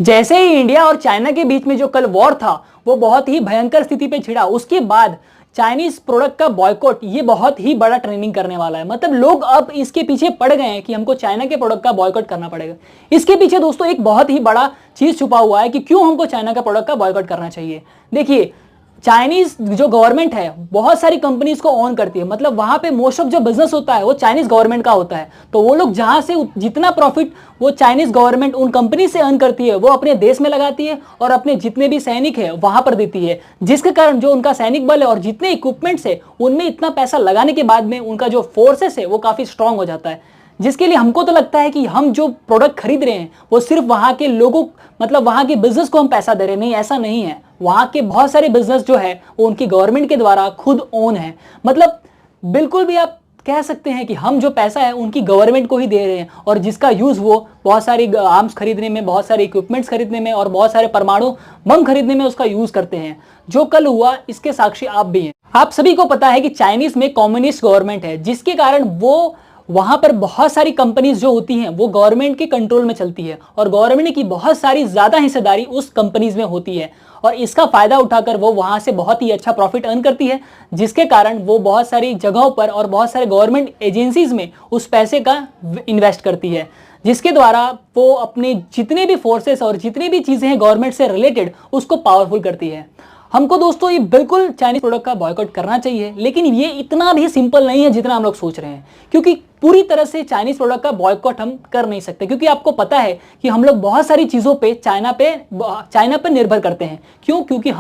जैसे ही इंडिया और चाइना के बीच में जो कल वॉर था वो बहुत ही भयंकर स्थिति पे छिड़ा, उसके बाद चाइनीज प्रोडक्ट का बॉयकॉट ये बहुत ही बड़ा ट्रेंडिंग करने वाला है। मतलब लोग अब इसके पीछे पड़ गए हैं कि हमको चाइना के प्रोडक्ट का बॉयकॉट करना पड़ेगा। इसके पीछे दोस्तों एक बहुत ही बड़ा चीज छुपा हुआ है कि क्यों हमको चाइना का प्रोडक्ट का बॉयकॉट करना चाहिए। देखिए, चाइनीज जो गवर्नमेंट है बहुत सारी कंपनीज को ऑन करती है, मतलब वहां पे मोस्ट ऑफ जो बिजनेस होता है वो चाइनीज गवर्नमेंट का होता है। तो वो लोग जहां से जितना प्रॉफिट वो चाइनीज गवर्नमेंट उन कंपनी से अर्न करती है वो अपने देश में लगाती है और अपने जितने भी सैनिक है वहां पर देती है, जिसके कारण जो उनका सैनिक बल है और जितने इक्विपमेंट्स है उनमें इतना पैसा लगाने के बाद में उनका जो फोर्सेस है वो काफी स्ट्रांग हो जाता है। जिसके लिए हमको तो लगता है कि हम जो प्रोडक्ट खरीद रहे हैं वो सिर्फ वहां के लोगों, मतलब वहां के बिजनेस को हम पैसा दे रहे हैं। नहीं, ऐसा नहीं है। वहां के बहुत सारे बिजनेस जो है वो उनकी गवर्नमेंट के द्वारा खुद ओन है। मतलब बिल्कुल भी आप कह सकते हैं कि हम जो पैसा है उनकी गवर्नमेंट को ही दे रहे हैं और जिसका यूज वो बहुत सारी आर्म्स खरीदने में, बहुत सारे इक्विपमेंट्स खरीदने में और बहुत सारे परमाणु बम खरीदने में उसका यूज करते हैं। जो कल हुआ इसके साक्षी आप भी हैं। आप सभी को पता है कि चाइनीज में कम्युनिस्ट गवर्नमेंट है, जिसके कारण वो वहां पर बहुत सारी कंपनीज जो होती हैं वो गवर्नमेंट के कंट्रोल में चलती है और गवर्नमेंट की बहुत सारी ज्यादा हिस्सेदारी उस कंपनीज में होती है और इसका फायदा उठाकर वो वहां से बहुत ही अच्छा प्रॉफिट अर्न करती है, जिसके कारण वो बहुत सारी जगहों पर और बहुत सारे गवर्नमेंट एजेंसीज में उस पैसे का इन्वेस्ट करती है, जिसके द्वारा वो अपने जितने भी फोर्सेस और जितनी भी चीजें हैं गवर्नमेंट से रिलेटेड उसको पावरफुल करती है। हमको दोस्तों ये बिल्कुल चाइनीज प्रोडक्ट का बॉयकॉट करना चाहिए, लेकिन ये इतना भी सिंपल नहीं है जितना हम लोग सोच रहे हैं, क्योंकि पूरी तरह से चाइनीज प्रोडक्ट का बॉयकॉट हम कर नहीं सकते। क्योंकि आपको पता है कि हम लोग बहुत सारी चीजों पे चाइना पे निर्भर करते हैं। क्योंकि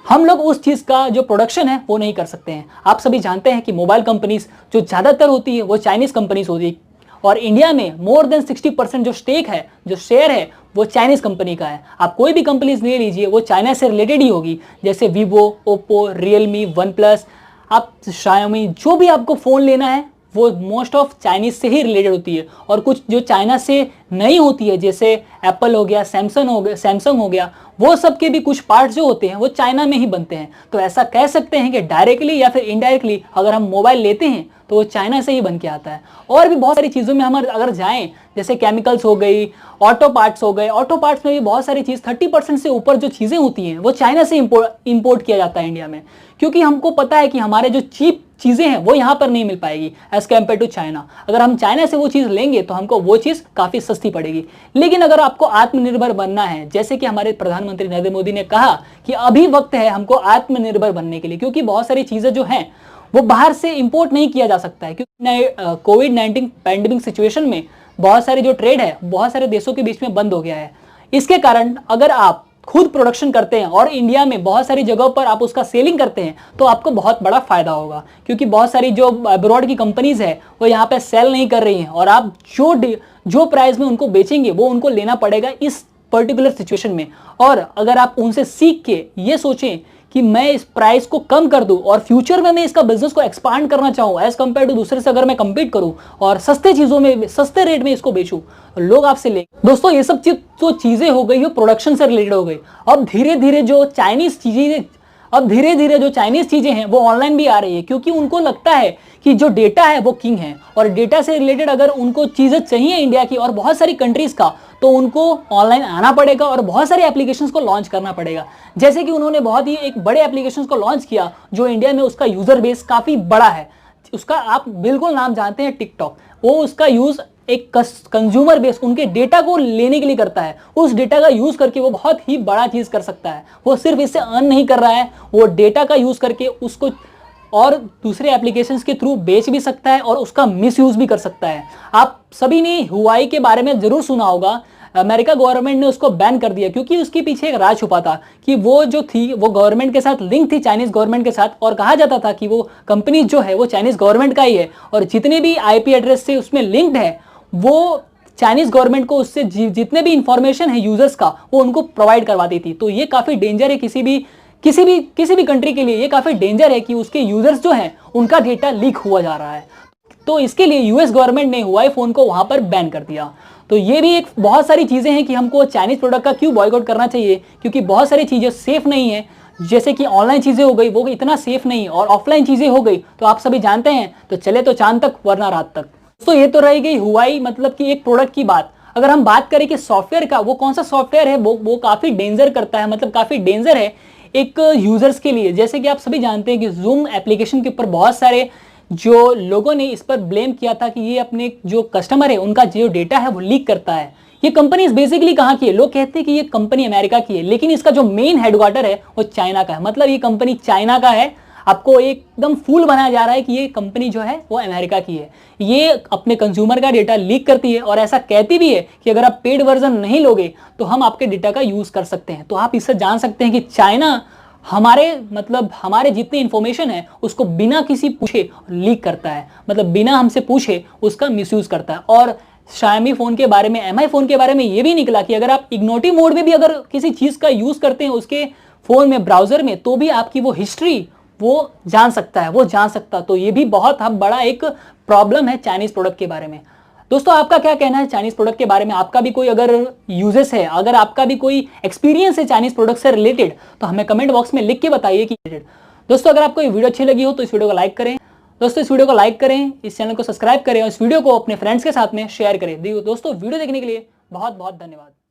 हम लोग उस चीज का जो प्रोडक्शन है वो नहीं कर सकते हैं। आप सभी जानते हैं कि मोबाइल कंपनीज जो ज्यादातर होती है वो चाइनीज कंपनीज होती है और इंडिया में मोर देन 60% जो स्टेक है, जो शेयर है वो चाइनीज कंपनी का है। आप कोई भी कंपनीज ले लीजिए वो चाइना से रिलेटेड ही होगी, जैसे Vivo, Oppo, Realme, one plus, आप शाओमी, जो भी आपको फ़ोन लेना है वो मोस्ट ऑफ चाइनीज से ही रिलेटेड होती है। और कुछ जो चाइना से नहीं होती है जैसे एप्पल हो गया, सैमसंग हो गया, वो सब के भी कुछ पार्ट्स जो होते हैं वो चाइना में ही बनते हैं। तो ऐसा कह सकते हैं कि डायरेक्टली या फिर इनडायरेक्टली अगर हम मोबाइल लेते हैं तो वो चाइना से ही बन के आता है। और भी बहुत सारी चीज़ों में हम अगर जाएं, जैसे केमिकल्स हो गई, ऑटो पार्ट्स हो गए, ऑटो पार्ट्स में भी बहुत सारी चीज़ 30% से ऊपर जो चीज़ें होती हैं वो चाइना से इंपोर्ट किया जाता है इंडिया में, क्योंकि हमको पता है कि हमारे जो चीप चीज़ें हैं वो यहाँ पर नहीं मिल पाएगी एज कम्पेयर टू चाइना। अगर हम चाइना से वो चीज़ लेंगे तो हमको वो चीज़ काफ़ी सस्ती पड़ेगी। लेकिन अगर आपको आत्मनिर्भर बनना है, जैसे कि हमारे प्रधानमंत्री नरेंद्र मोदी ने कहा कि अभी वक्त है हमको आत्मनिर्भर बनने के लिए, क्योंकि बहुत सारी चीज़ें जो हैं वो बाहर से इंपोर्ट नहीं किया जा सकता है, क्योंकि कोविड-19 पैंडेमिक सिचुएशन में बहुत सारे जो ट्रेड है बहुत सारे देशों के बीच में बंद हो गया है। इसके कारण अगर आप खुद प्रोडक्शन करते हैं और इंडिया में बहुत सारी जगहों पर आप उसका सेलिंग करते हैं तो आपको बहुत बड़ा फायदा होगा, क्योंकि बहुत सारी जो अब्रॉड की कंपनीज है वो यहाँ पे सेल नहीं कर रही हैं और आप जो प्राइस में उनको बेचेंगे वो उनको लेना पड़ेगा इस पर्टिकुलर सिचुएशन में। और अगर आप उनसे सीख के ये सोचें कि मैं इस प्राइस को कम कर दूं और फ्यूचर में मैं इसका बिजनेस को एक्सपांड करना चाहूँ एज कम्पेयर टू दूसरे से, अगर मैं कंपीट करूं और सस्ते चीजों में सस्ते रेट में इसको बेचूं, लोग आपसे ले। दोस्तों ये सब चीजें हो गई, वो प्रोडक्शन से रिलेटेड हो गई। अब धीरे धीरे जो चाइनीज चीजें हैं वो ऑनलाइन भी आ रही है, क्योंकि उनको लगता है कि जो डेटा है वो किंग है और डेटा से रिलेटेड अगर उनको चीजें चाहिए इंडिया की और बहुत सारी कंट्रीज का, तो उनको ऑनलाइन आना पड़ेगा और बहुत सारे एप्लीकेशंस को लॉन्च करना पड़ेगा। जैसे कि उन्होंने बहुत ही एक बड़े एप्लीकेशंस को लॉन्च किया जो इंडिया में उसका यूजर बेस काफी बड़ा है। उसका आप बिल्कुल नाम जानते हैं, टिकटॉक। वो उसका यूज एक कंज्यूमर बेस उनके डेटा को लेने के लिए करता है। उस डेटा का यूज करके वो बहुत ही बड़ा चीज कर सकता है। वो सिर्फ इससे अर्न नहीं कर रहा है, वो डेटा का यूज करके उसको और दूसरे एप्लीकेशंस के थ्रू बेच भी सकता है और उसका मिसयूज भी कर सकता है। आप सभी ने हुआई के बारे में जरूर सुना होगा। अमेरिका गवर्नमेंट ने उसको बैन कर दिया क्योंकि उसके पीछे एक राज छुपा था कि वो जो थी वो गवर्नमेंट के साथ लिंक थी, चाइनीज गवर्नमेंट के साथ, और कहा जाता था कि वो कंपनी जो है वो चाइनीज गवर्नमेंट का ही है और जितने भी आईपी एड्रेस से उसमें लिंक्ड है वो चाइनीज गवर्नमेंट को उससे जितने भी इंफॉर्मेशन है यूजर्स का वो उनको प्रोवाइड करवाती थी। तो ये काफी डेंजर है किसी भी कंट्री के लिए। ये काफी डेंजर है कि उसके यूजर्स जो हैं उनका डेटा लीक हुआ जा रहा है। तो इसके लिए यूएस गवर्नमेंट ने हुआई फोन को वहां पर बैन कर दिया। तो ये भी एक बहुत सारी चीजें हैं कि हमको चाइनीज प्रोडक्ट का क्यों बॉयकॉट करना चाहिए, क्योंकि बहुत सारी चीजें सेफ नहीं है। जैसे कि ऑनलाइन चीजें हो गई वो इतना सेफ नहीं, और ऑफलाइन चीजें हो गई तो आप सभी जानते हैं तो चले तो चांद तक वरना रात तक। तो ये तो रह गई हुआई मतलब कि एक प्रोडक्ट की बात। अगर हम बात करें कि सॉफ्टवेयर का, वो कौन सा सॉफ्टवेयर है, वो काफी डेंजर करता है, मतलब काफी डेंजर है एक यूजर्स के लिए। जैसे कि आप सभी जानते हैं कि जूम एप्लीकेशन के ऊपर बहुत सारे जो लोगों ने इस पर ब्लेम किया था कि ये अपने जो कस्टमर है उनका जो डेटा है वो लीक करता है। ये कंपनी बेसिकली कहाँ की है? लोग कहते हैं कि ये कंपनी अमेरिका की है, लेकिन इसका जो मेन हेडक्वार्टर है वो चाइना का है। मतलब ये कंपनी चाइना का है, आपको एकदम फूल बनाया जा रहा है कि ये कंपनी जो है वो अमेरिका की है। ये अपने कंज्यूमर का डेटा लीक करती है और ऐसा कहती भी है कि अगर आप पेड वर्जन नहीं लोगे तो हम आपके डेटा का यूज कर सकते हैं। तो आप इससे जान सकते हैं कि चाइना हमारे जितनी इंफॉर्मेशन है उसको बिना किसी पूछे लीक करता है, मतलब बिना हमसे पूछे उसका मिसयूज करता है। और Xiaomi फोन के बारे में, MI फोन के बारे में ये भी निकला कि अगर आप इग्नोटिव मोड में भी अगर किसी चीज का यूज करते हैं उसके फोन में, ब्राउजर में, तो भी आपकी वो हिस्ट्री वो जान सकता। तो ये भी बहुत बड़ा एक प्रॉब्लम है चाइनीज प्रोडक्ट के बारे में। दोस्तों आपका क्या कहना है चाइनीज प्रोडक्ट के बारे में? आपका भी कोई अगर यूजेस है, अगर आपका भी कोई एक्सपीरियंस है चाइनीज प्रोडक्ट से रिलेटेड, तो हमें कमेंट बॉक्स में लिख के बताइए कि दोस्तों अगर आपको ये वीडियो अच्छी लगी हो तो इस वीडियो को लाइक करें। दोस्तों इस वीडियो को लाइक करें, इस चैनल को सब्सक्राइब करें और इस वीडियो को अपने फ्रेंड्स के साथ में शेयर करें। दोस्तों वीडियो देखने के लिए बहुत बहुत धन्यवाद।